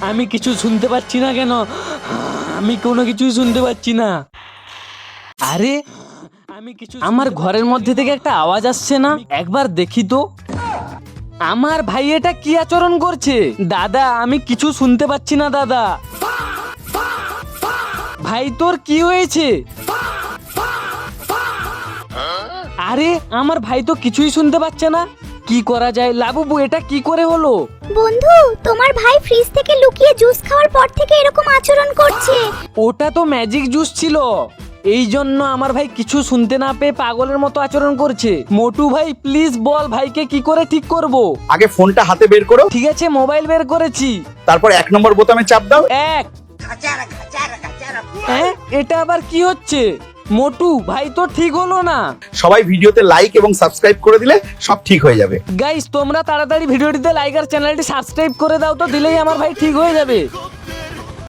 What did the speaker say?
আমি কিছু শুনতে পাচ্ছি না কেন? আমি কোনো কিছুই শুনতে পাচ্ছি না। আরে আমার ঘরের মধ্যে থেকে একটা আওয়াজ আসছে না? একবার দেখি তো। আমার ভাই এটা কি আচরণ করছে? দাদা আমি কিছু শুনতে পাচ্ছি না দাদা। ভাই তোর কি হয়েছে? আরে আমার ভাই তো কিছুই শুনতে পাচ্ছে না। কি করা যায় লাবুবু, এটা কি করে হলো? বন্ধু, তোমার ভাই ফ্রিজ থেকে লুকিয়ে জুস খাওয়ার পর থেকে এরকম আচরণ করছে। ওটা তো ম্যাজিক জুস ছিল, এই জন্য আমার ভাই কিছু শুনতে না পেয়ে পাগলের মতো আচরণ করছে। মোটু ভাই প্লিজ বল ভাইকে কি করে ঠিক করব? আগে ফোনটা হাতে বের করো, ঠিক আছে মোবাইল বের করেছি। তারপর 1 নম্বর বোতামে চাপ দাও। এক। এটা আবার কি হচ্ছে? মোটু ভাই তো ঠিক হলো না। সবাই ভিডিওতে লাইক এবং সাবস্ক্রাইব করে দিলে সব ঠিক হয়ে যাবে। গাইস তোমরা তাড়াতাড়ি ভিডিওটিতে লাইক আর চ্যানেলটি সাবস্ক্রাইব করে দাও তো, দিলেই আমার ভাই ঠিক হয়ে যাবে।